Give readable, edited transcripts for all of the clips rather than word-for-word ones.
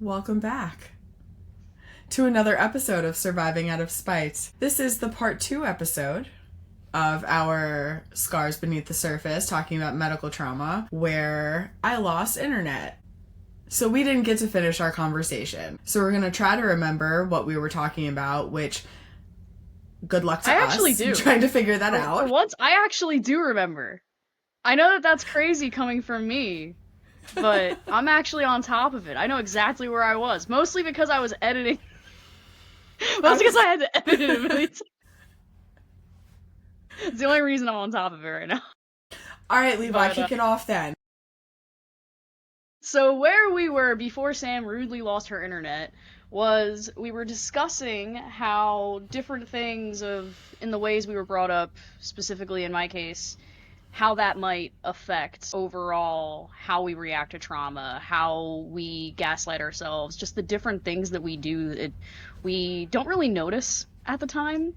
Welcome back to another episode of Surviving Out of Spite. This is the part 2 episode of our Scars Beneath the Surface, talking about medical trauma, where I lost internet. So we didn't get to finish our conversation. So we're going to try to remember what we were talking about, which good luck to us. I actually do. Trying to figure that out. For once, I actually do remember. I know that that's crazy coming from me, but I'm actually on top of it. I know exactly where I was, mostly because I was editing. Mostly because I had to edit it a million times. It's the only reason I'm on top of it right now. All right, Levi, kick it off then. So where we were before Sam rudely lost her internet was we were discussing how different things in the ways we were brought up, specifically in my case, how that might affect overall how we react to trauma, how we gaslight ourselves, just the different things that we do we don't really notice at the time.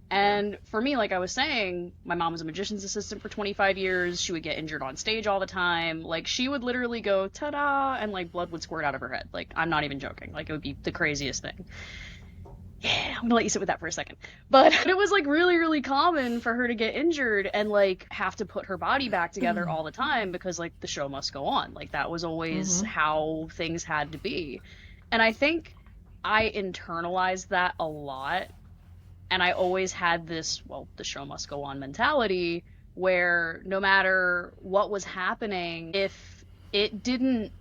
And for me, like I was saying, my mom was a magician's assistant for 25 years. She would get injured on stage all the time. Like, she would literally go, ta-da, and, like, blood would squirt out of her head. Like, I'm not even joking. Like, it would be the craziest thing. Yeah, I'm gonna let you sit with that for a second. But it was, like, really, really common for her to get injured and, like, have to put her body back together all the time because, like, the show must go on. Like, that was always how things had to be. And I think I internalized that a lot. And I always had this, well, the show must go on mentality where no matter what was happening, if it didn't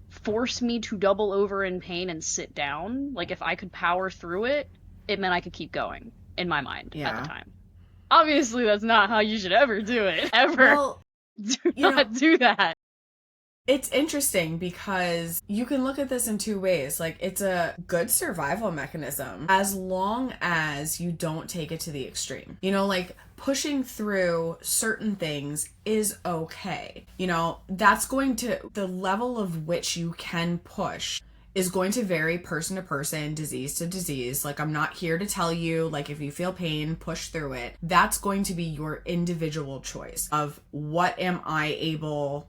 force me to double over in pain and sit down, like if I could power through it, it meant I could keep going in my mind at the time. Obviously, that's not how you should ever do it. Ever. Well, do not do that. It's interesting because you can look at this in two ways. Like, it's a good survival mechanism as long as you don't take it to the extreme. You know, like pushing through certain things is okay. You know, that's going to, the level of which you can push is going to vary person to person, disease to disease. Like, I'm not here to tell you, like, if you feel pain, push through it. That's going to be your individual choice of what am I able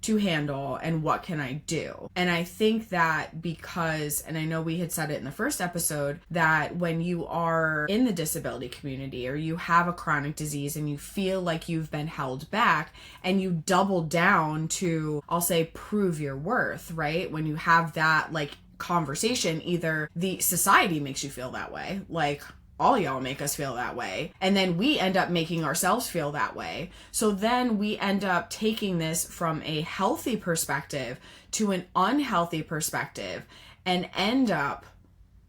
to handle and what can I do. And I think that because, and I know we had said it in the first episode, that when you are in the disability community or you have a chronic disease and you feel like you've been held back and you double down to, I'll say, prove your worth, right? When you have that like conversation, either the society makes you feel that way, like, all y'all make us feel that way. And then we end up making ourselves feel that way. So then we end up taking this from a healthy perspective to an unhealthy perspective and end up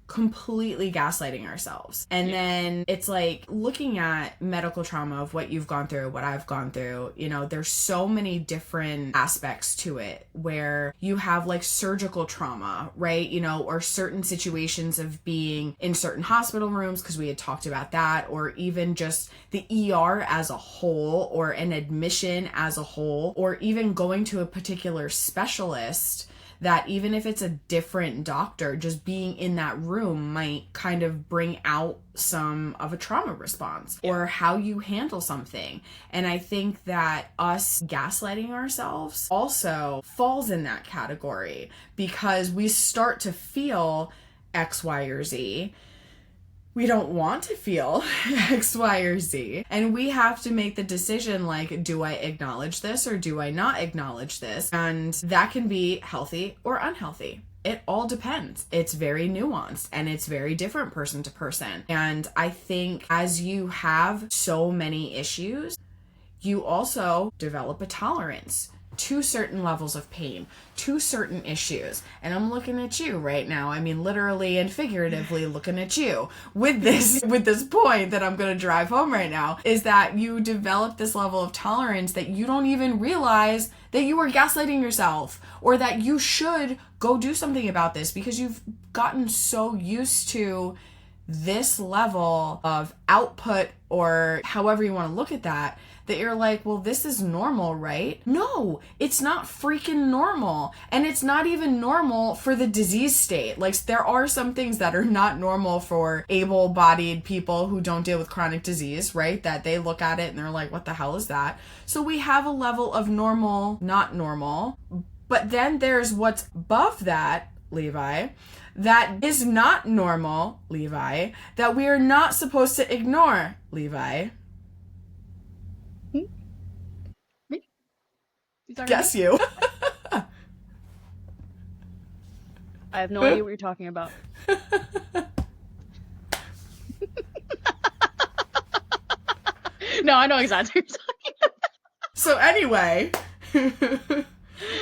completely gaslighting ourselves. And then it's like looking at medical trauma of what you've gone through, what I've gone through, you know, there's so many different aspects to it where you have like surgical trauma, right? You know, or certain situations of being in certain hospital rooms, because we had talked about that, or even just the ER as a whole, or an admission as a whole, or even going to a particular specialist that even if it's a different doctor, just being in that room might kind of bring out some of a trauma response or how you handle something. And I think that us gaslighting ourselves also falls in that category because we start to feel X, Y, or Z. We don't want to feel X, Y, or Z. And we have to make the decision, like, do I acknowledge this or do I not acknowledge this? And that can be healthy or unhealthy. It all depends. It's very nuanced and it's very different person to person. And I think as you have so many issues, you also develop a tolerance to certain levels of pain, to certain issues. And I'm looking at you right now. I mean, literally and figuratively looking at you with this point that I'm going to drive home right now, is that you develop this level of tolerance that you don't even realize that you are gaslighting yourself or that you should go do something about this because you've gotten so used to this level of output, or however you want to look at that, that you're like, well, this is normal, right? No, it's not freaking normal. And it's not even normal for the disease state. Like, there are some things that are not normal for able-bodied people who don't deal with chronic disease, right? That they look at it and they're like, what the hell is that? So we have a level of normal, not normal. But then there's what's above that, Levi, that is not normal, Levi, that we are not supposed to ignore, Levi. Hmm? Me? You talking to me? Guess you. I have no idea what you're talking about. No, I know exactly what you're talking about. So anyway,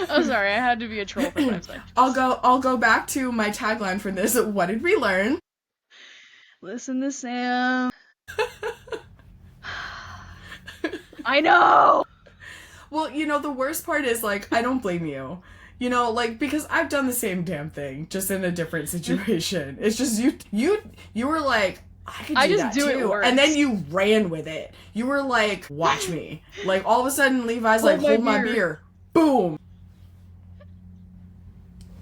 I'm sorry, I had to be a troll for 5 seconds. I'll go back to my tagline for this. What did we learn? Listen to Sam. I know! Well, the worst part is, like, I don't blame you. Like, because I've done the same damn thing, just in a different situation. It's just you were like, I could do that it too. worse. And then you ran with it. You were like, watch me. Like, all of a sudden, Levi's like, hold my beer. Boom.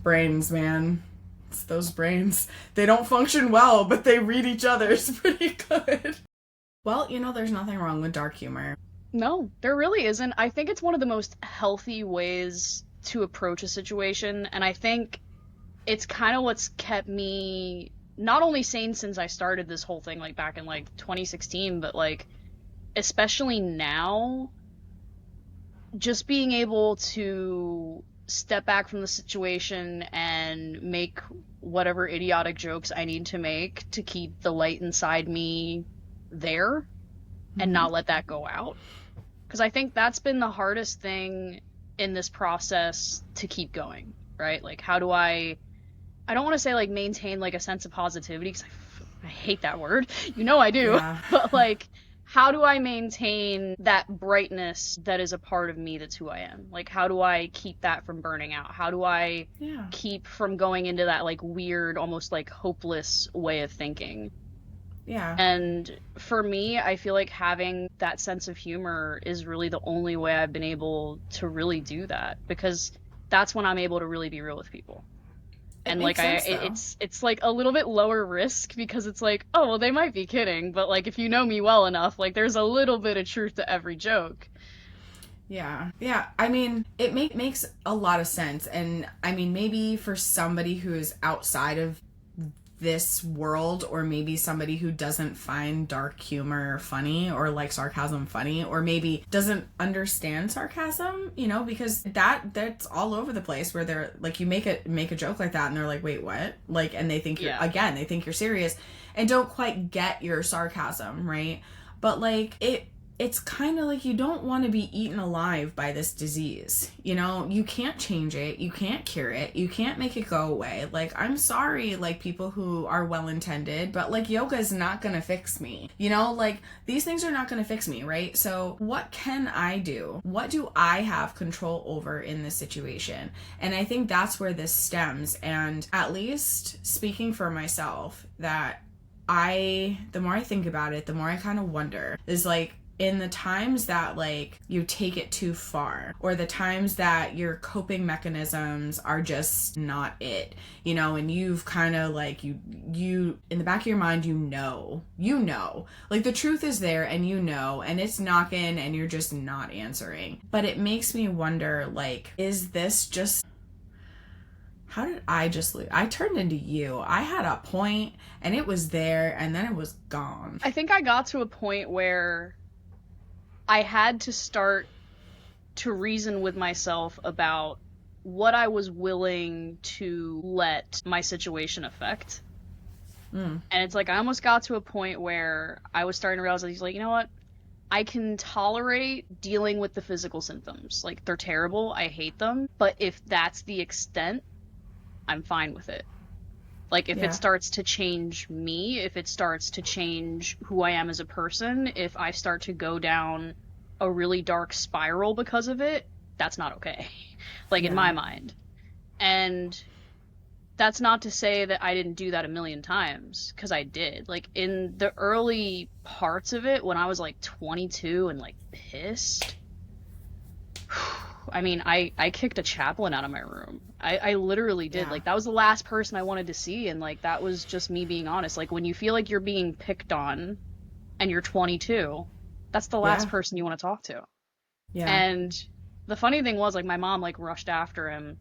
Brains, man. It's those brains. They don't function well, but they read each other's pretty good. Well, there's nothing wrong with dark humor. No, there really isn't. I think it's one of the most healthy ways to approach a situation, and I think it's kind of what's kept me not only sane since I started this whole thing, like, back in, like, 2016, but, like, especially now, just being able to step back from the situation and make whatever idiotic jokes I need to make to keep the light inside me there and not let that go out. Because I think that's been the hardest thing in this process to keep going, right? Like, how do I don't want to say, like, maintain, like, a sense of positivity, because I hate that word. I do. Yeah. But, like, how do I maintain that brightness that is a part of me that's who I am? Like, how do I keep that from burning out? How do I keep from going into that, like, weird, almost, like, hopeless way of thinking? Yeah. And for me, I feel like having that sense of humor is really the only way I've been able to really do that, because that's when I'm able to really be real with people. And, like, it's like a little bit lower risk, because it's like, oh, well, they might be kidding, but, like, if you know me well enough, like, there's a little bit of truth to every joke. Yeah. Yeah. I mean, it makes a lot of sense. And I mean, maybe for somebody who is outside of this world, or maybe somebody who doesn't find dark humor funny, or like sarcasm funny, or maybe doesn't understand sarcasm, because that's all over the place, where they're like, you make a joke like that and they're like, wait, what? Like, and they think they think you're serious and don't quite get your sarcasm, right? But, like, it's kind of like, you don't want to be eaten alive by this disease. You can't change it. You can't cure it. You can't make it go away. Like, I'm sorry, like, people who are well-intended, but, like, yoga is not going to fix me. Like, these things are not going to fix me, right? So what can I do? What do I have control over in this situation? And I think that's where this stems. And at least speaking for myself, that the more I think about it, the more I kind of wonder, is like, in the times that, like, you take it too far, or the times that your coping mechanisms are just not it, and you've kind of, like, you in the back of your mind, like, the truth is there, and and it's knocking, and you're just not answering. But it makes me wonder, like, is this just, how did I just leave? I turned into you. I had a point, and it was there, and then it was gone. I think I got to a point where I had to start to reason with myself about what I was willing to let my situation affect. And it's like, I almost got to a point where I was starting to realize, like, you know what? I can tolerate dealing with the physical symptoms. Like, they're terrible. I hate them. But if that's the extent, I'm fine with it. Like, if it starts to change me, if it starts to change who I am as a person, if I start to go down a really dark spiral because of it, that's not okay. Like, in my mind. And that's not to say that I didn't do that a million times, because I did. Like, in the early parts of it, when I was, like, 22 and, like, pissed, I mean, I kicked a chaplain out of my room. I literally did. Yeah. Like, that was the last person I wanted to see, and, like, that was just me being honest. Like, when you feel like you're being picked on and you're 22, that's the last person you want to talk to. Yeah. And the funny thing was, like, my mom, like, rushed after him,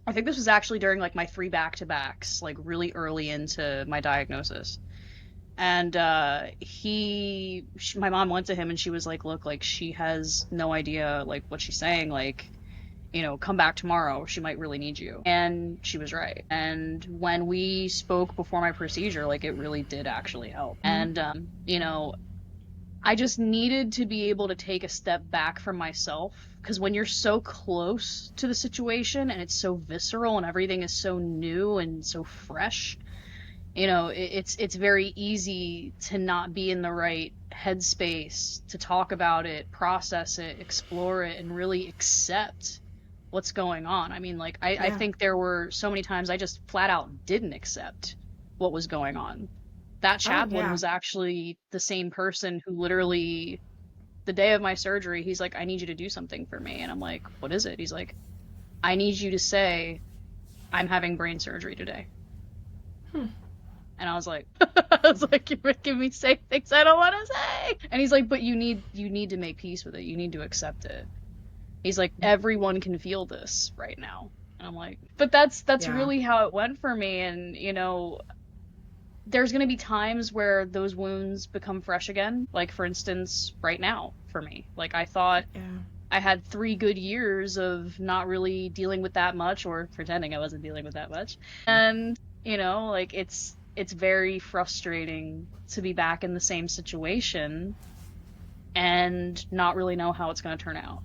I think this was actually during like my 3 back-to-backs, like really early into my diagnosis. And my mom went to him and she was like, look, like she has no idea like what she's saying, like, come back tomorrow, she might really need you. And she was right. And when we spoke before my procedure, like it really did actually help. And I just needed to be able to take a step back from myself, because when you're so close to the situation and it's so visceral and everything is so new and so fresh, it's very easy to not be in the right headspace to talk about it, process it, explore it, and really accept what's going on. I mean, like, I Yeah. think there were so many times I just flat out didn't accept what was going on. That Oh, chaplain yeah. was actually the same person who literally, the day of my surgery, he's like, I need you to do something for me. And I'm like, what is it? He's like, I need you to say, I'm having brain surgery today. Hmm. And you're making me say things I don't want to say. And he's like, but you need to make peace with it. You need to accept it. He's like, everyone can feel this right now. And I'm like, but that's Yeah. really how it went for me. And there's going to be times where those wounds become fresh again. Like, for instance, right now for me. Like, I thought Yeah. I had 3 good years of not really dealing with that much, or pretending I wasn't dealing with that much. And, like, it's very frustrating to be back in the same situation and not really know how it's going to turn out.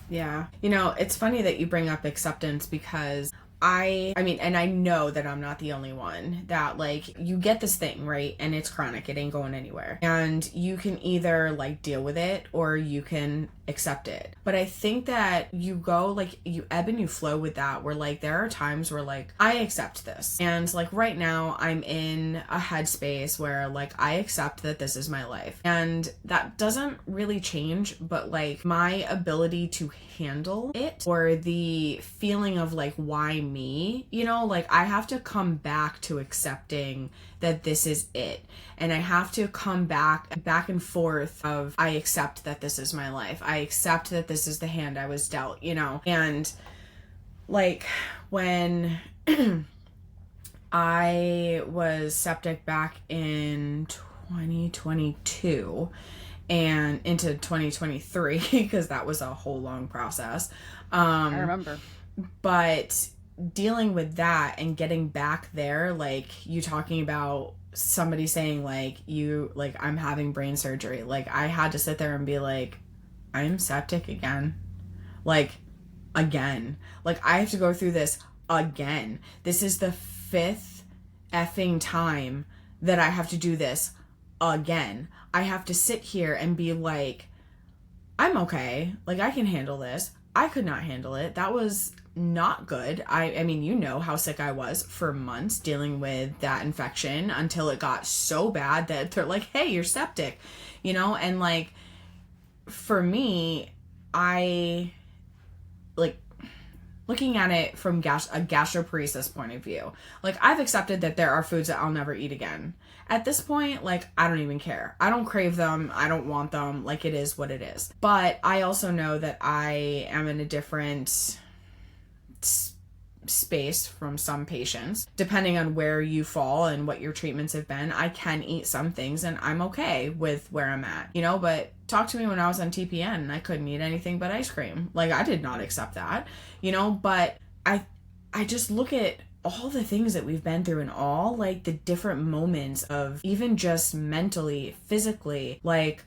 Yeah. It's funny that you bring up acceptance because I mean, and I know that I'm not the only one that like you get this thing, right? And it's chronic. It ain't going anywhere. And you can either like deal with it or you can accept it. But I think that you go like you ebb and you flow with that where like there are times where like I accept this. And like right now I'm in a headspace where like I accept that this is my life. And that doesn't really change, but like my ability to handle it or the feeling of like why me, like I have to come back to accepting that this is it. And I have to come back and forth of I accept that this is my life. I accept that this is the hand I was dealt, And like when I was septic back in 2022 and into 2023 because that was a whole long process. I remember. But dealing with that and getting back there, like you talking about somebody saying like I'm having brain surgery, like I had to sit there and be like, I'm septic again. Like again. Like I have to go through this again. This is the 5th effing time that I have to do this again. I have to sit here and be like, I'm okay. Like I can handle this. I could not handle it. That was not good. I mean, how sick I was for months dealing with that infection until it got so bad that they're like, hey, you're septic, and like for me, I like looking at it from a gastroparesis point of view. Like I've accepted that there are foods that I'll never eat again. At this point, like I don't even care. I don't crave them. I don't want them. Like it is what it is. But I also know that I am in a different space from some patients. Depending on where you fall and what your treatments have been, I can eat some things and I'm okay with where I'm at, but talk to me when I was on TPN and I couldn't eat anything but ice cream. Like I did not accept that, but I just look at all the things that we've been through and all like the different moments of even just mentally, physically, like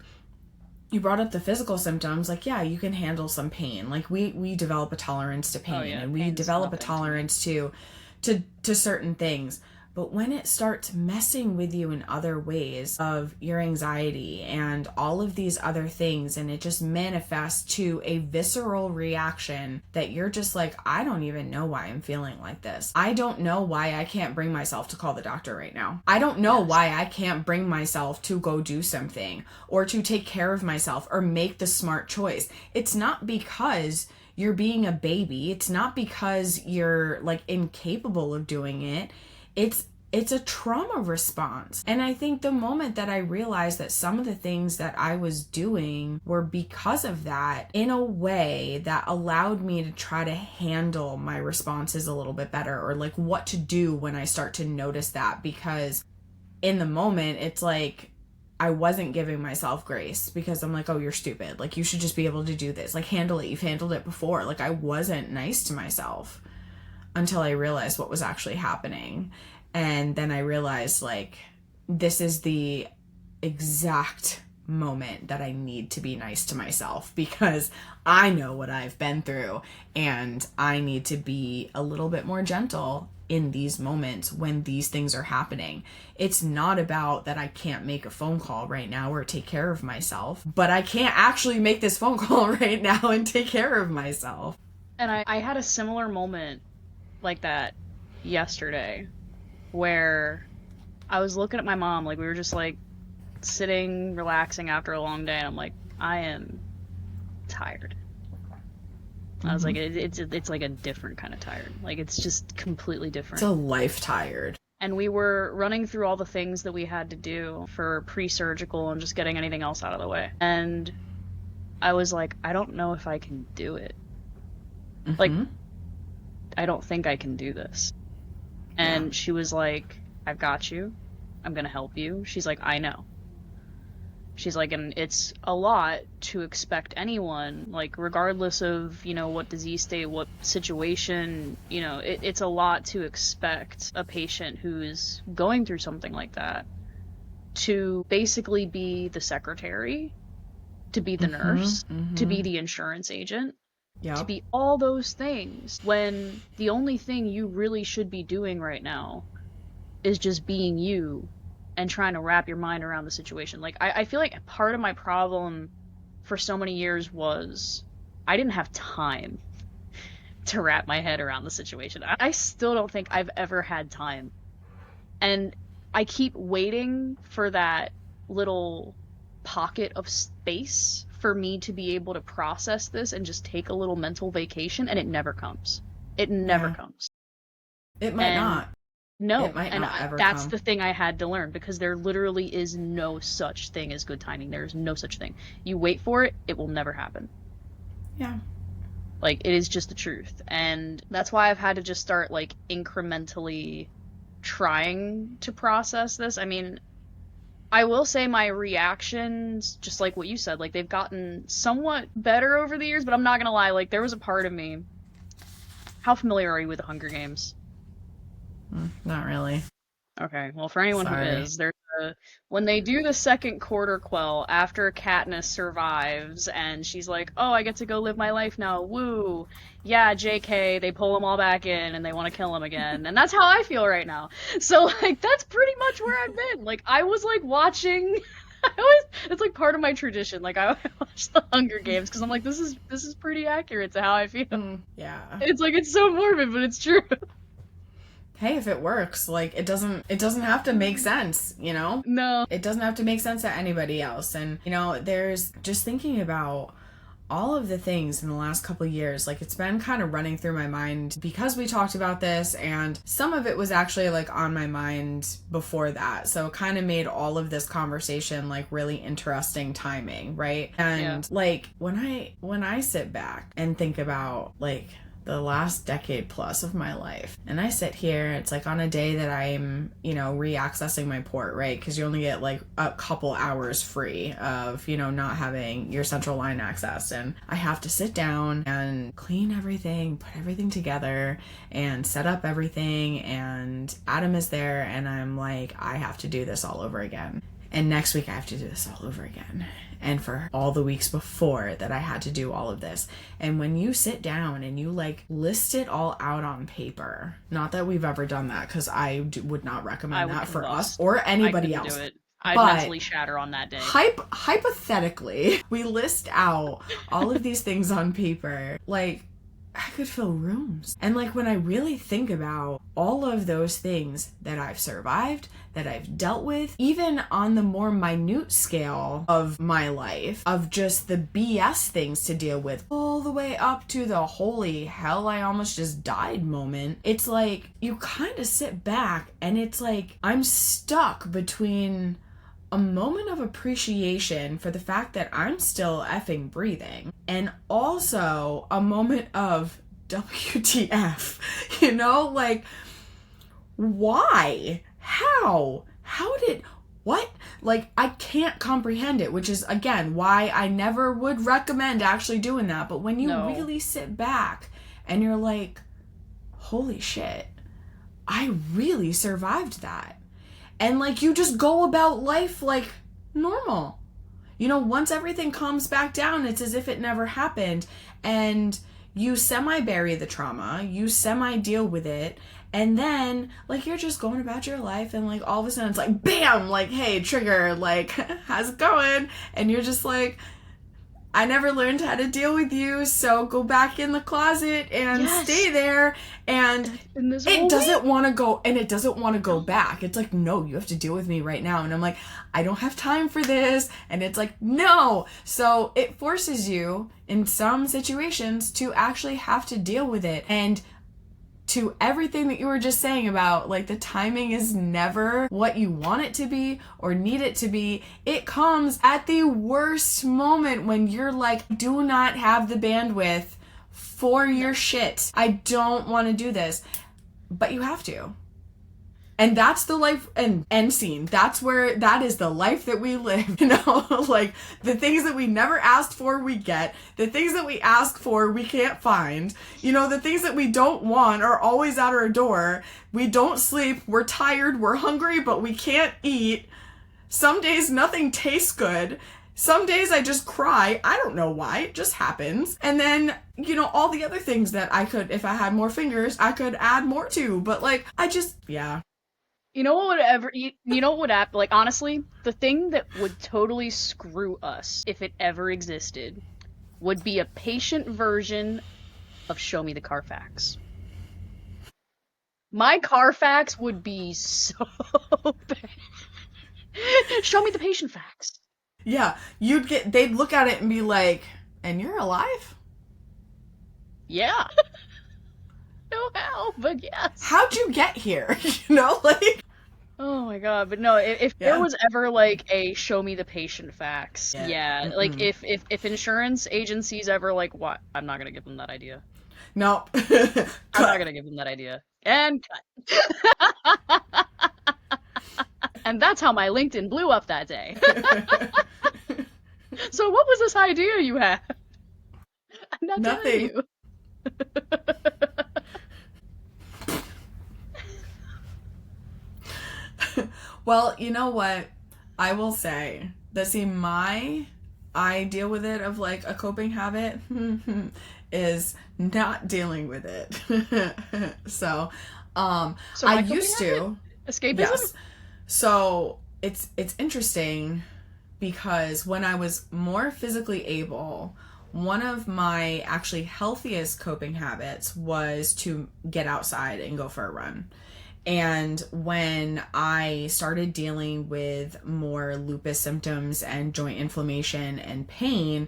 you brought up the physical symptoms, like yeah, you can handle some pain. Like we develop a tolerance to pain, Oh yeah, and we pain's develop a nothing to me. tolerance to certain things. But when it starts messing with you in other ways of your anxiety and all of these other things, and it just manifests to a visceral reaction that you're just like, I don't even know why I'm feeling like this. I don't know why I can't bring myself to call the doctor right now. I don't know why I can't bring myself to go do something or to take care of myself or make the smart choice. It's not because you're being a baby. It's not because you're like incapable of doing it. It's it's a trauma response. And I think the moment that I realized that some of the things that I was doing were because of that, in a way that allowed me to try to handle my responses a little bit better, or like what to do when I start to notice that. Because in the moment, it's like I wasn't giving myself grace, because I'm like, oh, you're stupid. Like, you should just be able to do this. Like, handle it. You've handled it before. Like, I wasn't nice to myself until I realized what was actually happening. And then I realized, like, this is the exact moment that I need to be nice to myself, because I know what I've been through, and I need to be a little bit more gentle in these moments when these things are happening. It's not about that I can't make a phone call right now or take care of myself, but I can't actually make this phone call right now and take care of myself. And I had a similar moment like that yesterday, where I was looking at my mom, like we were just like sitting, relaxing after a long day, and I'm like, I am tired. I was like, it's like a different kind of tired. Like, it's just completely different. It's a life tired. And we were running through all the things that we had to do for pre-surgical and just getting anything else out of the way. And I was like, I don't know if I can do it. Like, I don't think I can do this. And she was like, I've got you. I'm going to help you. She's like, I know. She's like, and it's a lot to expect anyone, like, regardless of, you know, what disease state, what situation, you know, it's a lot to expect a patient who's going through something like that to basically be the secretary, to be the nurse, to be the insurance agent, to be all those things, when the only thing you really should be doing right now is just being you and trying to wrap your mind around the situation. Like, I feel like part of my problem for so many years was I didn't have time to wrap my head around the situation. I still don't think I've ever had time. And I keep waiting for that little pocket of space for me to be able to process this and just take a little mental vacation, and it never comes. It never comes. It might not. No, it might not ever that's come. the thing I had to learn, because there literally is no such thing as good timing. There is no such thing. You wait for it, it will never happen. Yeah. Like, it is just the truth. And that's why I've had to just start, like, incrementally trying to process this. I mean, I will say my reactions, just like what you said, like, they've gotten somewhat better over the years, but I'm not gonna lie, like, there was a part of me... How familiar are you with the Hunger Games? Not really. Okay, well, for anyone who is, there's when they do the second quarter quell after Katniss survives, and she's like, oh, I get to go live my life now, woo, yeah, JK, they pull them all back in, and they want to kill him again, and that's how I feel right now. So, like, that's pretty much where I've been. Like, I was, like, watching... it's like part of my tradition. Like, I watch the Hunger Games because I'm like, this is pretty accurate to how I feel. Yeah. It's like, it's so morbid, but it's true. Hey, if it works, like, it doesn't have to make sense, you know? No. It doesn't have to make sense to anybody else. And, you know, there's just thinking about all of the things in the last couple of years, like, it's been kind of running through my mind because we talked about this, and some of it was actually, like, on my mind before that. So it kind of made all of this conversation, like, really interesting timing, right? And like, when I sit back and think about, like, the last decade plus of my life, and I sit here, it's like on a day that I'm, you know, reaccessing my port, right? Because you only get like a couple hours free of, you know, not having your central line access, and I have to sit down and clean everything, put everything together, and set up everything, and Adam is there, and I'm like, I have to do this all over again. And next week I have to do this all over again. And for all the weeks before that I had to do all of this. And when you sit down and you, like, list it all out on paper, not that we've ever done that, because I would not recommend that for us or anybody else. Do it. I'd mentally shatter on that day. Hypothetically, we list out all of these things on paper. Like, I could fill rooms. And like when I really think about all of those things that I've survived, that I've dealt with, even on the more minute scale of my life, of just the BS things to deal with, all the way up to the holy hell, I almost just died moment, it's like you kind of sit back and it's like I'm stuck between a moment of appreciation for the fact that I'm still effing breathing, and also a moment of WTF, you know, like, why? How? How did, what? Like, I can't comprehend it, which is, again, why I never would recommend actually doing that. But when you really sit back and you're like, holy shit, I really survived that. And like you just go about life like normal. You know, once everything calms back down, it's as if it never happened. And you semi-bury the trauma, you semi-deal with it, and then like you're just going about your life and like all of a sudden it's like bam, like, hey, trigger, like, how's it going? And you're just like, I never learned how to deal with you, so go back in the closet and stay there. And it doesn't want to go, and it doesn't want to go back. It's like, no, you have to deal with me right now. And I'm like, I don't have time for this. And it's like, no. So it forces you in some situations to actually have to deal with it. And to everything that you were just saying about like the timing is never what you want it to be or need it to be. It comes at the worst moment when you're like, do not have the bandwidth for your shit. I don't want to do this. But you have to. And that's the life and end scene. That's where, that is the life that we live, you know? Like, the things that we never asked for, we get. The things that we ask for, we can't find. You know, the things that we don't want are always at our door. We don't sleep. We're tired. We're hungry, but we can't eat. Some days nothing tastes good. Some days I just cry. I don't know why. It just happens. And then, you know, all the other things that I could, if I had more fingers, I could add more to. But like, I just, yeah. You know what would ever, you know what would happen? Like, honestly, the thing that would totally screw us, if it ever existed, would be a patient version of Show Me the Carfax. My Carfax would be so bad. Show me the patient facts. Yeah, they'd look at it and be like, and you're alive? Yeah. Know how, but yes. How'd you get here? You know, like. Oh my god, but no, if there was ever like a show me the patient facts, like if insurance agencies ever like, what? I'm not gonna give them that idea. No. I'm not gonna give them that idea. And cut. And that's how my LinkedIn blew up that day. So what was this idea you had? I'm not telling you. Well, you know what? I will say that, see, I deal with it of like a coping habit is not dealing with it. So I used to. Escapism? Yes. So it's interesting because when I was more physically able, one of my actually healthiest coping habits was to get outside and go for a run. And when I started dealing with more lupus symptoms and joint inflammation and pain,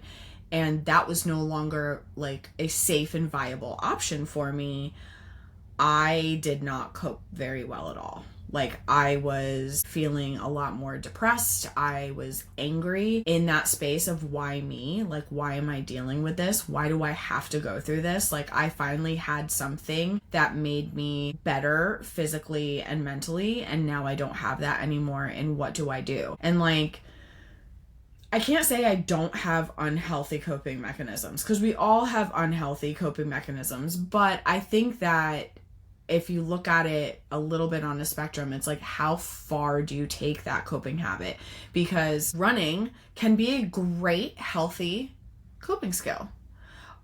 and that was no longer like a safe and viable option for me, I did not cope very well at all. Like, I was feeling a lot more depressed. I was angry in that space of why me? Like, why am I dealing with this? Why do I have to go through this? Like, I finally had something that made me better physically and mentally, and now I don't have that anymore. And what do I do? And like, I can't say I don't have unhealthy coping mechanisms, because we all have unhealthy coping mechanisms, but I think that if you look at it a little bit on a spectrum, it's like, how far do you take that coping habit? Because running can be a great, healthy coping skill.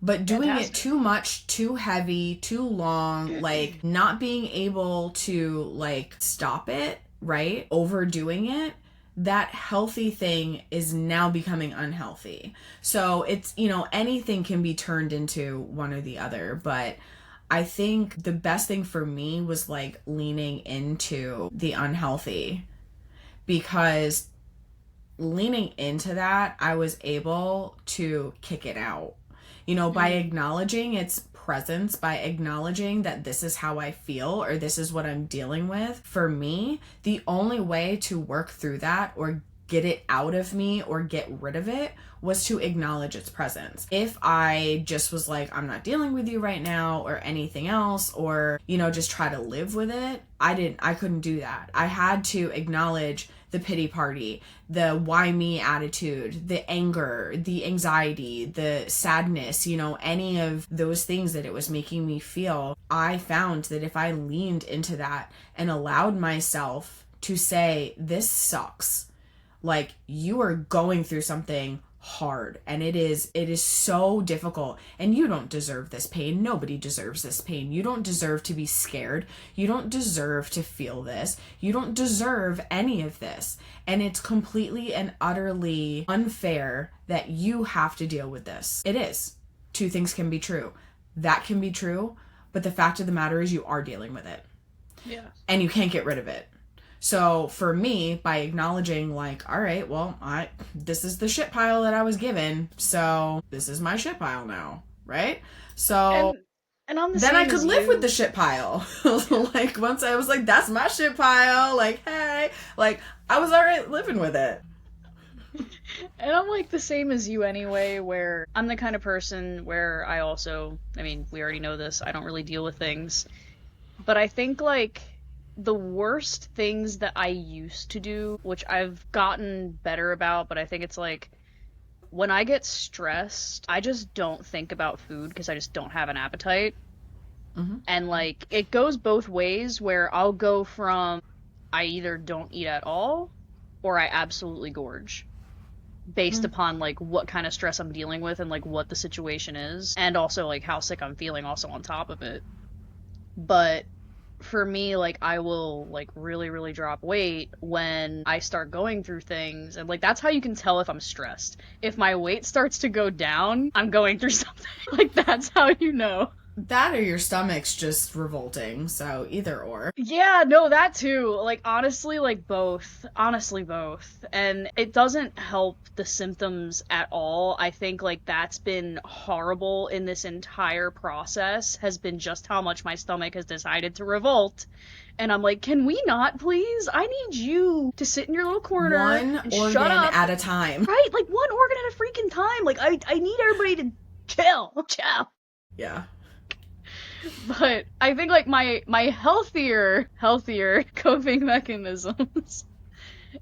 But doing it too much, too heavy, too long, like not being able to like stop it, right? Overdoing it, that healthy thing is now becoming unhealthy. So it's, anything can be turned into one or the other, but I think the best thing for me was like leaning into the unhealthy, because leaning into that, I was able to kick it out. By acknowledging its presence, by acknowledging that this is how I feel or this is what I'm dealing with. For me, the only way to work through that or get it out of me or get rid of it was to acknowledge its presence. If I just was like, I'm not dealing with you right now or anything else, or, just try to live with it, I couldn't do that. I had to acknowledge the pity party, the why me attitude, the anger, the anxiety, the sadness, any of those things that it was making me feel. I found that if I leaned into that and allowed myself to say, this sucks, like, you are going through something hard and it is so difficult, and you don't deserve this pain. Nobody deserves this pain. You don't deserve to be scared. You don't deserve to feel this. You don't deserve any of this, and it's completely and utterly unfair that you have to deal with this. It is. Two things can be true. That can be true, but the fact of the matter is you are dealing with it. Yeah. And you can't get rid of it. So for me, by acknowledging like, all right, well, this is the shit pile that I was given, so this is my shit pile now, right? So and I'm the then same I could as live you. with the shit pile. Like once I was like, that's my shit pile, like, hey, like I was all right living with it. And I'm like the same as you anyway, where I'm the kind of person where we already know this, I don't really deal with things. But I think like the worst things that I used to do, which I've gotten better about, but I think it's like when I get stressed, I just don't think about food because I just don't have an appetite. Mm-hmm. And like it goes both ways, where I'll go from I either don't eat at all or I absolutely gorge, based upon like what kind of stress I'm dealing with and like what the situation is, and also like how sick I'm feeling also on top of it. But for me, like, I will like really, really drop weight when I start going through things, and like that's how you can tell if I'm stressed. If my weight starts to go down, I'm going through something. Like that's how you know. That or your stomach's just revolting, so either or. Yeah, no, that too. Like, honestly, like both. Honestly, both. And it doesn't help the symptoms at all. I think, like, that's been horrible in this entire process, has been just how much my stomach has decided to revolt. And I'm like, can we not, please? I need you to sit in your little corner One and organ shut up. at a time. Right? Like, one organ at a freaking time. Like, I need everybody to chill. Chill. Yeah. But I think like my healthier coping mechanisms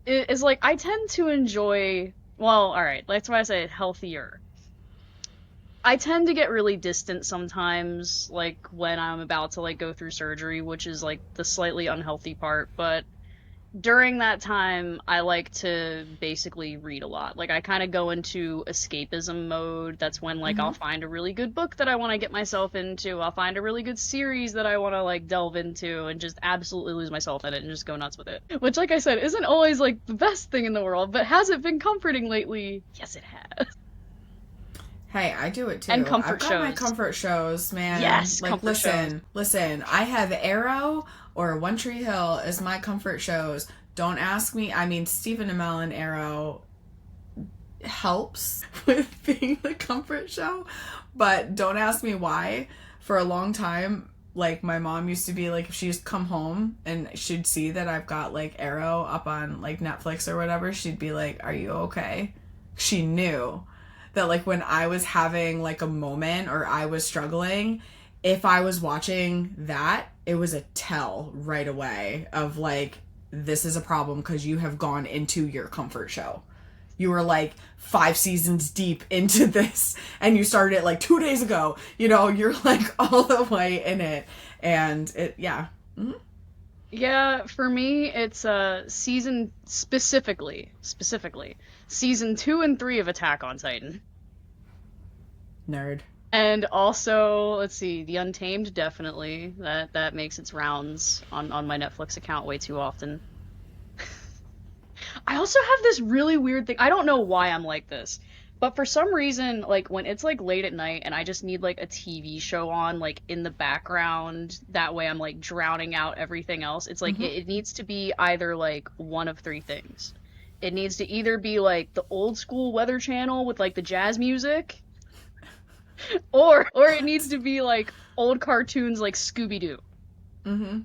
is like I tend to enjoy, well, all right, that's why I say healthier. I tend to get really distant sometimes, like when I'm about to like go through surgery, which is like the slightly unhealthy part, but during that time, I like to basically read a lot. Like, I kind of go into escapism mode. That's when, like, I'll find a really good book that I want to get myself into. I'll find a really good series that I want to, like, delve into and just absolutely lose myself in it and just go nuts with it. Which, like I said, isn't always, like, the best thing in the world, but has it been comforting lately? Yes, it has. Hey, I do it too. And comfort I've got shows. my comfort shows, man. Yes, like comfort shows. Listen, I have Arrow or One Tree Hill as my comfort shows. Don't ask me. I mean, Stephen Amell and Arrow helps with being the comfort show, but don't ask me why. For a long time, like, my mom used to be like, if she used to come home and she'd see that I've got like Arrow up on like Netflix or whatever, she'd be like, are you okay? She knew that like when I was having like a moment or I was struggling, if I was watching that, it was a tell right away of like, this is a problem because you have gone into your comfort show. You were like 5 seasons deep into this and you started it like 2 days ago. You're like all the way in it. And it, yeah. Mm-hmm. Yeah, for me, it's season specifically season 2 and 3 of Attack on Titan. Nerd. And also, let's see, The Untamed, definitely. That makes its rounds on my Netflix account way too often. I also have this really weird thing. I don't know why I'm like this, but for some reason, like when it's like late at night and I just need like a TV show on like in the background, that way I'm like drowning out everything else. It's like Mm-hmm. it needs to be either like one of three things. It needs to either be like the old school Weather Channel with like the jazz music, or it needs to be like old cartoons like Scooby Doo. Mm-hmm.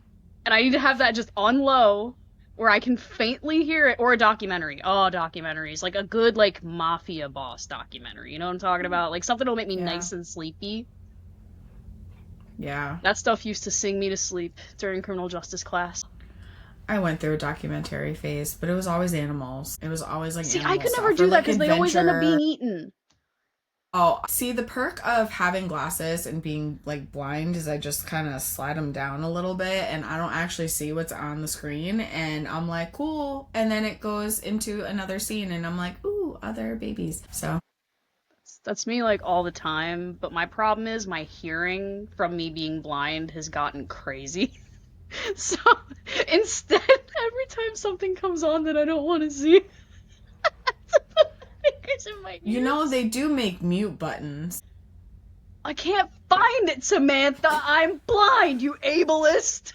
And I need to have that just on low where I can faintly hear it, or a documentary. Oh, documentaries. Like a good, like, mafia boss documentary. You know what I'm talking about? Like something that'll make me Yeah. nice and sleepy. Yeah. That stuff used to sing me to sleep during criminal justice class. I went through a documentary phase, but it was always animals. It was always like See, animal I could stuff never or do that like because they always end up adventure. being eaten. Oh, see, the perk of having glasses and being like blind is I just kind of slide them down a little bit and I don't actually see what's on the screen. And I'm like, cool. And then it goes into another scene and I'm like, ooh, other babies. So, That's me like all the time, but my problem is my hearing from me being blind has gotten crazy. So instead, every time something comes on that I don't want to see, fingers in my you ears. know, they do make mute buttons. I can't find it, Samantha. I'm blind, you ableist.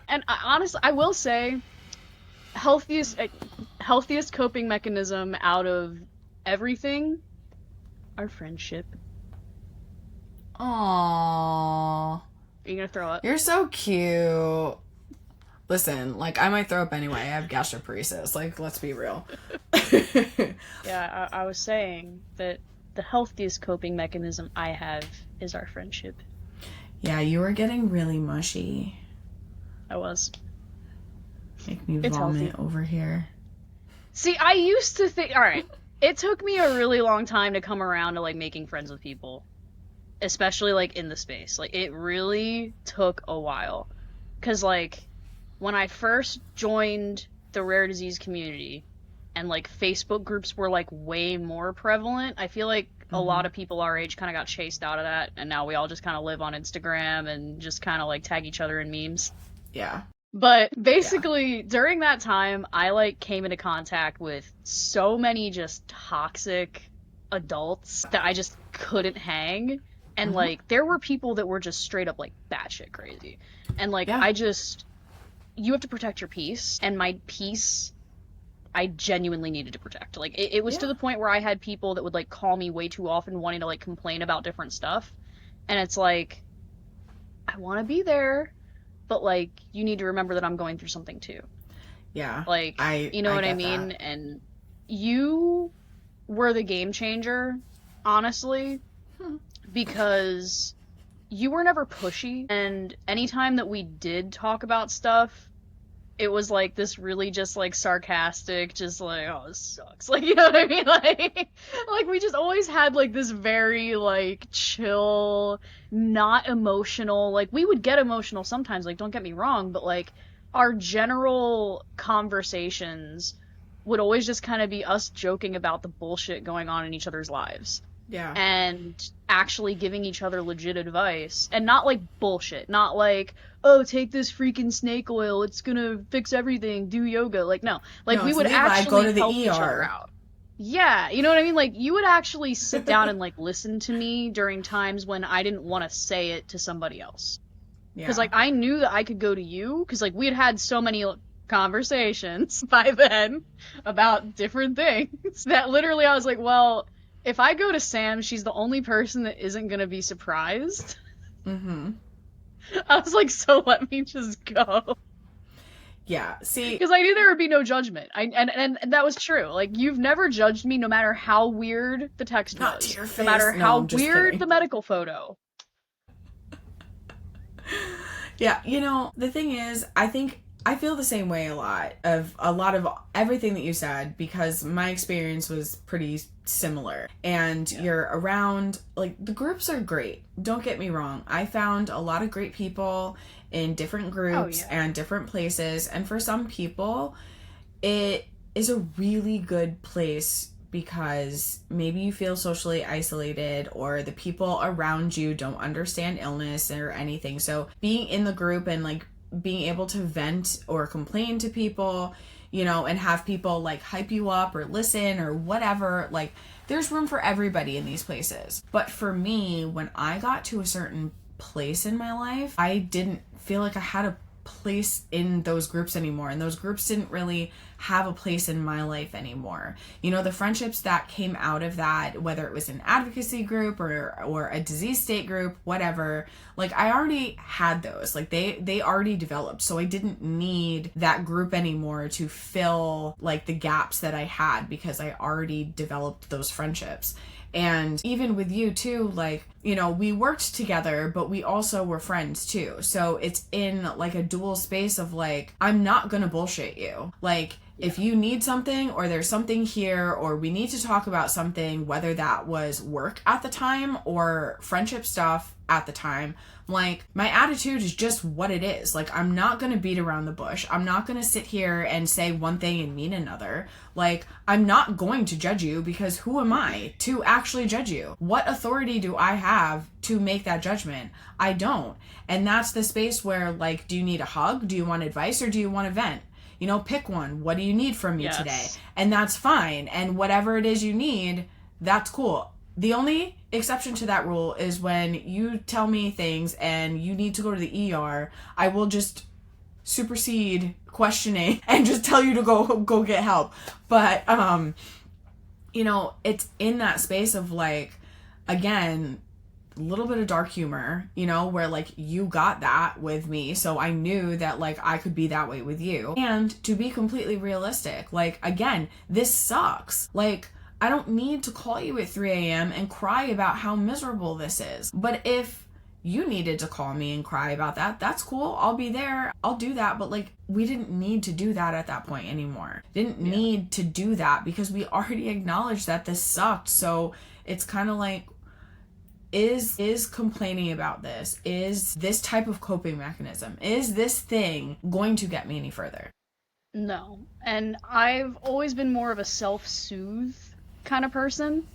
And honestly, I will say, healthiest coping mechanism out of everything, our friendship. Aww. Are you gonna throw up? You're so cute. Listen, like, I might throw up anyway. I have gastroparesis. Like, let's be real. Yeah, I was saying that the healthiest coping mechanism I have is our friendship. Yeah, you were getting really mushy. I was. Make me It's vomit healthy. over here. See, I used to think, alright, it took me a really long time to come around to, like, making friends with people. Especially, like, in the space. Like, it really took a while. Because, like, when I first joined the rare disease community, and, like, Facebook groups were, like, way more prevalent, I feel like a lot of people our age kind of got chased out of that, and now we all just kind of live on Instagram and just kind of, like, tag each other in memes. Yeah. But basically, during that time, I like came into contact with so many just toxic adults that I just couldn't hang. And like, there were people that were just straight up like batshit crazy. And like, Yeah. you have to protect your peace. And my peace, I genuinely needed to protect. Like, it was to the point where I had people that would like call me way too often wanting to like complain about different stuff. And it's like, I want to be there, but like you need to remember that I'm going through something too. Yeah. Like, you know what I mean? That. And you were the game changer, honestly, because you were never pushy, and anytime that we did talk about stuff, it was like this really just like sarcastic, just like, oh, this sucks. Like, you know what I mean? Like we just always had like this very like chill, not emotional. Like we would get emotional sometimes, like don't get me wrong, but like our general conversations would always just kind of be us joking about the bullshit going on in each other's lives. Yeah. And actually giving each other legit advice. And not like bullshit. Not like, oh, take this freaking snake oil, it's gonna fix everything, do yoga. Like, no. Like, No, we would Levi, actually go to the help each ER. other out. Yeah, you know what I mean? Like, you would actually sit down and like listen to me during times when I didn't want to say it to somebody else. Because like I knew that I could go to you, because like we had had so many conversations by then about different things that literally I was like, well, if I go to Sam, she's the only person that isn't gonna be surprised. Mm-hmm. I was like, so let me just go. Yeah, see, Because I knew there would be no judgment. And that was true. Like, you've never judged me, no matter how weird the text not was, to your face. no matter No, how I'm just weird kidding. the medical photo. Yeah, you know, the thing is, I think I feel the same way a lot of everything that you said, because my experience was pretty similar. And you're around, like, the groups are great. Don't get me wrong. I found a lot of great people in different groups and different places. And for some people, it is a really good place because maybe you feel socially isolated or the people around you don't understand illness or anything. So being in the group and like being able to vent or complain to people, you know, and have people like hype you up or listen or whatever, like there's room for everybody in these places. But for me, when I got to a certain place in my life, I didn't feel like I had a place in those groups anymore, and those groups didn't really have a place in my life anymore. You know, the friendships that came out of that, whether it was an advocacy group or a disease state group, whatever, like I already had those, like they already developed, so I didn't need that group anymore to fill like the gaps that I had, because I already developed those friendships. And even with you too, like, you know, we worked together, but we also were friends too. So it's in like a dual space of like, I'm not gonna bullshit you. Like, if you need something or there's something here or we need to talk about something, whether that was work at the time or friendship stuff at the time, like my attitude is just what it is. Like, I'm not going to beat around the bush. I'm not going to sit here and say one thing and mean another. Like, I'm not going to judge you, because who am I to actually judge you? What authority do I have to make that judgment? I don't. And that's the space where, like, do you need a hug? Do you want advice, or do you want to vent? You know, pick one. What do you need from me today? And that's fine. And whatever it is you need, that's cool. The only exception to that rule is when you tell me things and you need to go to the ER, I will just supersede questioning and just tell you to go get help. But you know, it's in that space of like, again, a little bit of dark humor, you know, where like you got that with me, so I knew that like I could be that way with you. And to be completely realistic, like, again, this sucks. Like, I don't need to call you at 3 a.m. and cry about how miserable this is. But if you needed to call me and cry about that, that's cool. I'll be there. I'll do that. But like, we didn't need to do that at that point anymore. Didn't need to do that, because we already acknowledged that this sucked. So it's kind of like, is complaining about this, is this type of coping mechanism, is this thing going to get me any further? No. And I've always been more of a self-soothe kind of person.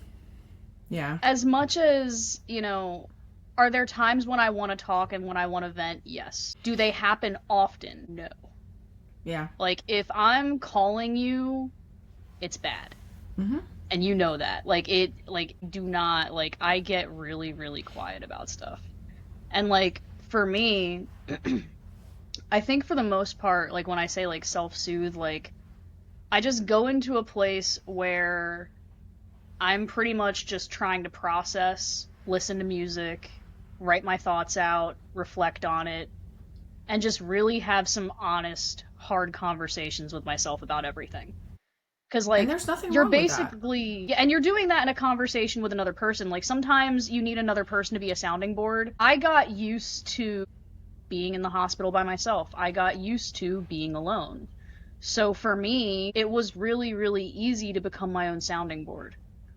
Yeah. As much as, you know, are there times when I want to talk and when I want to vent? Yes. Do they happen often? No. Yeah. Like, if I'm calling you, it's bad. Mm-hmm. And you know that. Like, do not, like, I get really, really quiet about stuff. And, like, for me, I think for the most part, like, when I say, like, self-soothe, like, I just go into a place where I'm pretty much just trying to process, listen to music, write my thoughts out, reflect on it, and just really have some honest, hard conversations with myself about everything. Because, like, and there's nothing you're wrong basically... with Yeah, and you're doing that in a conversation with another person. Like, sometimes you need another person to be a sounding board. I got used to being in the hospital by myself. I got used to being alone. So for me, it was really, really easy to become my own sounding board.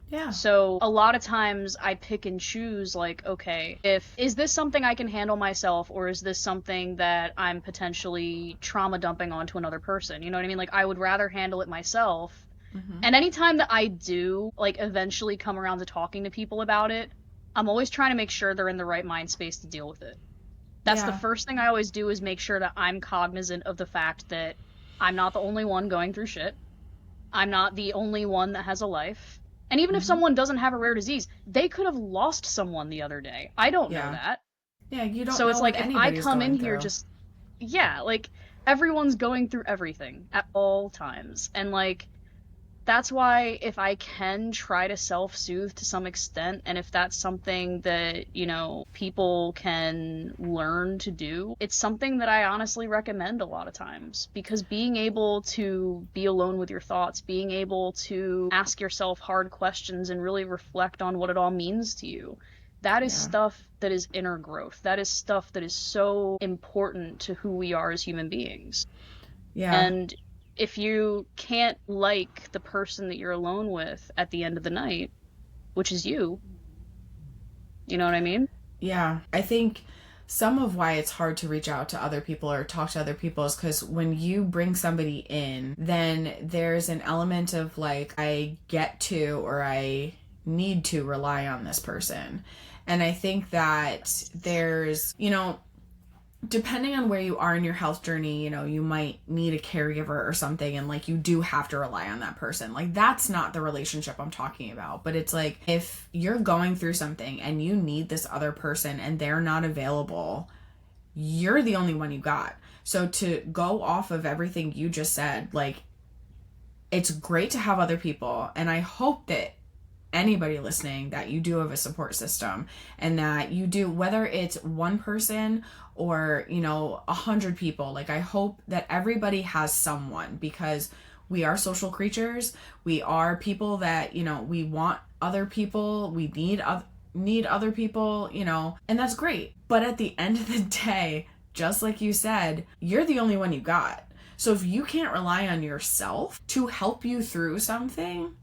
Yeah. So a lot of times I pick and choose, like, okay, is this something I can handle myself, or is this something that I'm potentially trauma dumping onto another person? You know what I mean? Like, I would rather handle it myself. Mm-hmm. And anytime that I do, like, eventually come around to talking to people about it, I'm always trying to make sure they're in the right mind space to deal with it. That's the first thing I always do, is make sure that I'm cognizant of the fact that I'm not the only one going through shit. I'm not the only one that has a life. And even if someone doesn't have a rare disease, they could have lost someone the other day. I don't know that. Yeah, you don't so know. It's like, if I come in here through. like, everyone's going through everything at all times. And, like, that's why if I can try to self-soothe to some extent, and if that's something that, you know, people can learn to do, it's something that I honestly recommend a lot of times. Because being able to be alone with your thoughts, being able to ask yourself hard questions and really reflect on what it all means to you, that is stuff that is inner growth. That is stuff that is so important to who we are as human beings. Yeah. And if you can't like the person that you're alone with at the end of the night, which is you know what I mean? Yeah. I think some of why it's hard to reach out to other people or talk to other people is because when you bring somebody in, then there's an element of like, I get to or I need to rely on this person. And I think that there's, depending on where you are in your health journey, you might need a caregiver or something, and like you do have to rely on that person. Like, that's not the relationship I'm talking about. But it's like, if you're going through something and you need this other person and they're not available, you're the only one you got. So to go off of everything you just said, like, it's great to have other people. And I hope that anybody listening, that you do have a support system, and that you do, whether it's one person or 100 people. Like, I hope that everybody has someone, because we are social creatures. We are people that we want other people, we need other people, and that's great. But at the end of the day, just like you said, you're the only one you got. So if you can't rely on yourself to help you through something,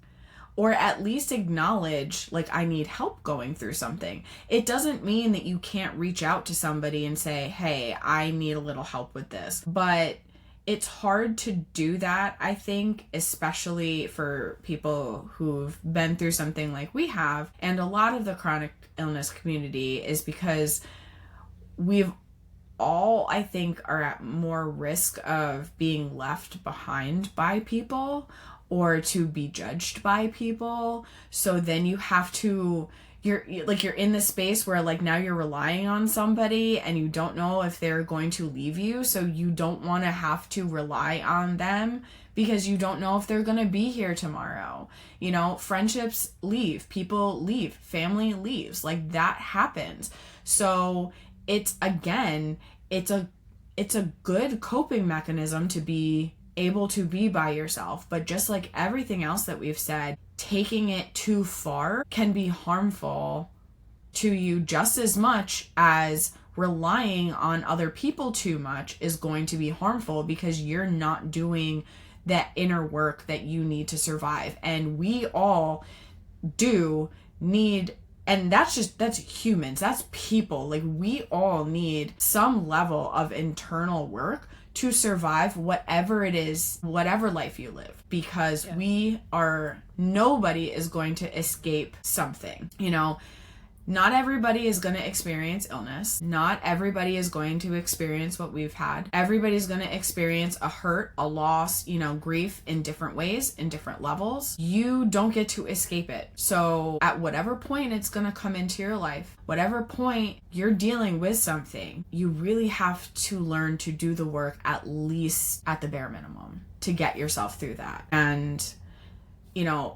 or at least acknowledge, like, I need help going through something, it doesn't mean that you can't reach out to somebody and say, hey, I need a little help with this. But it's hard to do that, I think, especially for people who've been through something like we have. And a lot of the chronic illness community is because we've all, I think, are at more risk of being left behind by people or to be judged by people. So then you have to, you're in this space where like now you're relying on somebody and you don't know if they're going to leave you. So you don't want to have to rely on them because you don't know if they're going to be here tomorrow. Friendships leave, people leave, family leaves, like that happens. So it's a good coping mechanism to be able to be by yourself. But just like everything else that we've said, taking it too far can be harmful to you just as much as relying on other people too much is going to be harmful, because you're not doing that inner work that you need to survive. And we all do need, and that's humans, that's people. Like, we all need some level of internal work to survive whatever it is, whatever life you live, because nobody is going to escape something. Not everybody is going to experience illness. Not everybody is going to experience what we've had. Everybody's going to experience a hurt, a loss, grief in different ways, in different levels. You don't get to escape it. So at whatever point it's going to come into your life, whatever point you're dealing with something, you really have to learn to do the work, at least at the bare minimum, to get yourself through that. And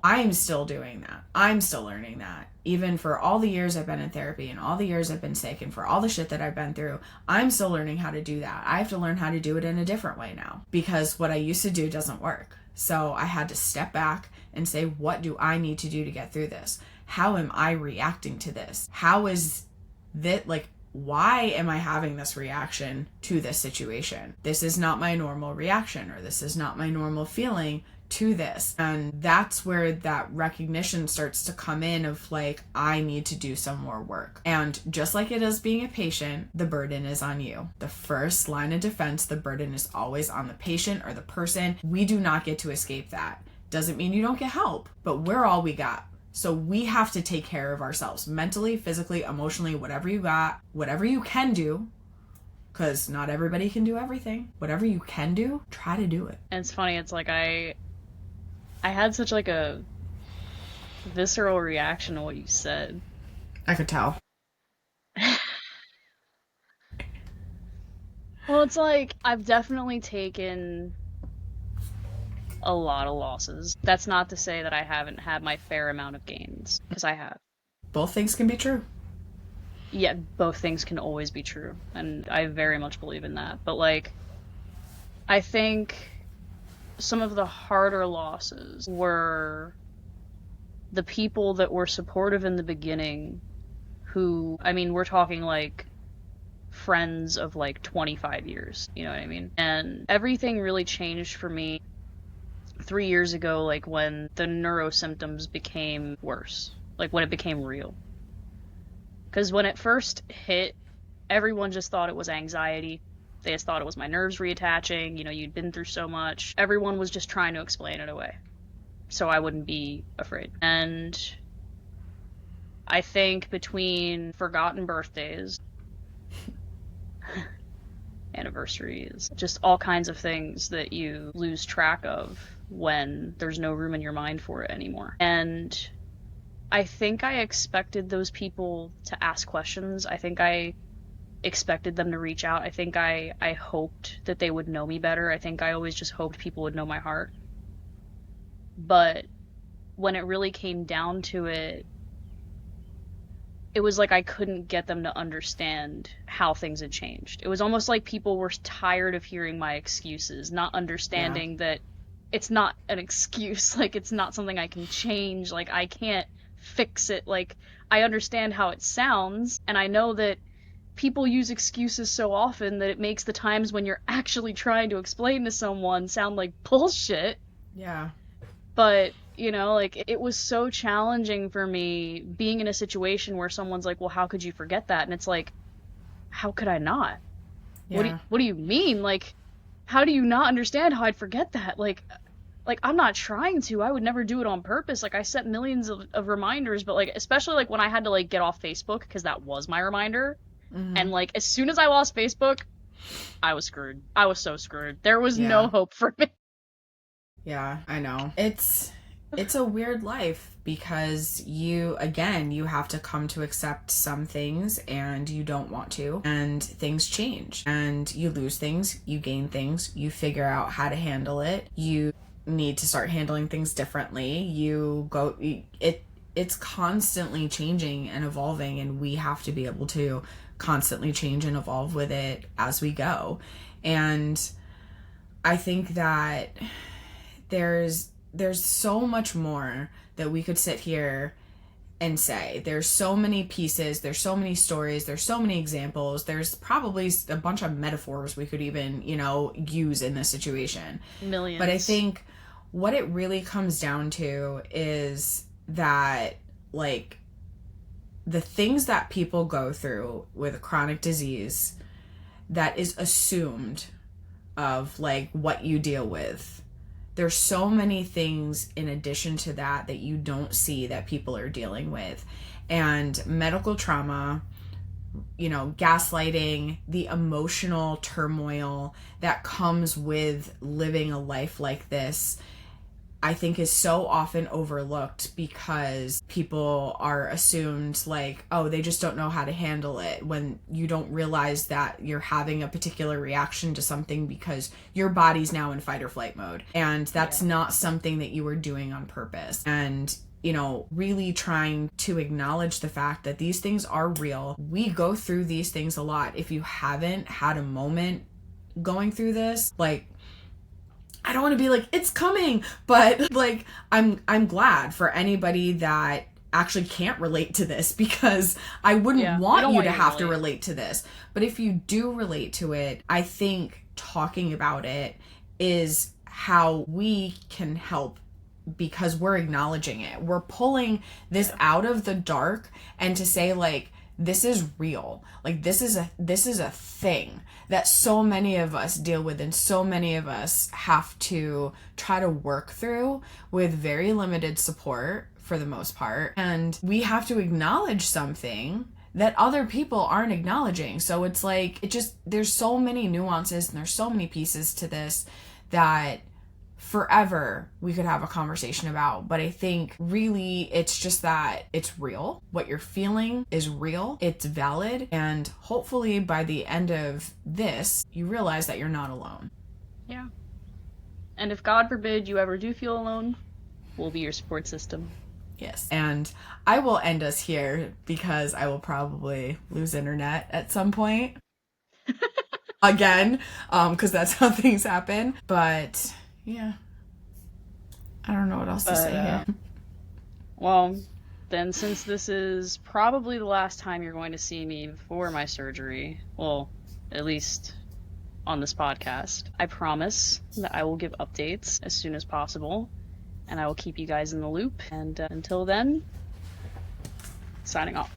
I'm still doing that. I'm still learning that. Even for all the years I've been in therapy and all the years I've been sick and for all the shit that I've been through, I'm still learning how to do that. I have to learn how to do it in a different way now, because what I used to do doesn't work. So I had to step back and say, what do I need to do to get through this? How am I reacting to this? How is that, why am I having this reaction to this situation? This is not my normal reaction, or this is not my normal feeling to this. And that's where that recognition starts to come in of like, I need to do some more work. And just like it is being a patient, the burden is on you. The first line of defense, the burden is always on the patient or the person. We do not get to escape that. Doesn't mean you don't get help, but we're all we got. So we have to take care of ourselves mentally, physically, emotionally, whatever you got, whatever you can do, because not everybody can do everything. Whatever you can do, try to do it. And it's funny, it's like I had such like a visceral reaction to what you said. I could tell. Well, it's like I've definitely taken a lot of losses. That's not to say that I haven't had my fair amount of gains, because I have. Both things can be true. Yeah, both things can always be true, and I very much believe in that. But like, I think some of the harder losses were the people that were supportive in the beginning, who, I mean, we're talking like friends of like 25 years, you know what I mean? And everything really changed for me 3 years ago, like when the neuro symptoms became worse, like when it became real. Because when it first hit, Everyone just thought it was anxiety. They just thought it was my nerves reattaching. You know, you'd been through so much. Everyone was just trying to explain it away so I wouldn't be afraid. And I think between forgotten birthdays, anniversaries, just all kinds of things that you lose track of when there's no room in your mind for it anymore. And I think I expected those people to ask questions. I think I expected them to reach out. I think I hoped that they would know me better. I think I always just hoped people would know my heart. But when it really came down to it, it was like I couldn't get them to understand how things had changed. It was almost like people were tired of hearing my excuses, not understanding that it's not an excuse. Like, it's not something I can change. Like, I can't fix it. Like, I understand how it sounds, and I know that people use excuses so often that it makes the times when you're actually trying to explain to someone sound like bullshit. Yeah. But, you know, like, it was so challenging for me being in a situation where someone's like, well, how could you forget that? And it's like, how could I not? Yeah. What do you mean? Like, how do you not understand how I'd forget that? Like, I'm not trying to. I would never do it on purpose. Like, I set millions of reminders, but, like, especially, like, when I had to, like, get off Facebook, because that was my reminder. Mm-hmm. And, like, as soon as I lost Facebook, I was screwed. I was so screwed. There was no hope for me. Yeah, I know. It's a weird life because you have to come to accept some things and you don't want to, and things change and you lose things, you gain things, you figure out how to handle it. You need to start handling things differently. It's constantly changing and evolving, and we have to be able to constantly change and evolve with it as we go. And I think that there's so much more that we could sit here and say. There's so many pieces, there's so many stories, there's so many examples, there's probably a bunch of metaphors we could even, use in this situation. Millions. But I think what it really comes down to is that, like, the things that people go through with chronic disease that is assumed of, like, what you deal with. There's so many things in addition to that you don't see that people are dealing with. And medical trauma, gaslighting, the emotional turmoil that comes with living a life like this, I think is so often overlooked because people are assumed like, oh, they just don't know how to handle it, when you don't realize that you're having a particular reaction to something because your body's now in fight or flight mode. And that's not something that you were doing on purpose. And really trying to acknowledge the fact that these things are real. We go through these things a lot. If you haven't had a moment going through this, like, I don't want to be like, it's coming, but, like, I'm glad for anybody that actually can't relate to this, because I wouldn't want you to have to relate to this. But if you do relate to it, I think talking about it is how we can help, because we're acknowledging it. We're pulling this out of the dark, and to say, like, this is real. Like, this is a thing that so many of us deal with, and so many of us have to try to work through with very limited support for the most part. And we have to acknowledge something that other people aren't acknowledging. So it's like, there's so many nuances and there's so many pieces to this that forever we could have a conversation about. But I think really it's just that it's real. What you're feeling is real, it's valid, and hopefully by the end of this you realize that you're not alone. Yeah. And if God forbid you ever do feel alone, we'll be your support system. Yes. And I will end us here because I will probably lose internet at some point again, because that's how things happen. But yeah, I don't know what else to say here. Well, then, since this is probably the last time you're going to see me before my surgery, well, at least on this podcast, I promise that I will give updates as soon as possible, and I will keep you guys in the loop. And until then, signing off.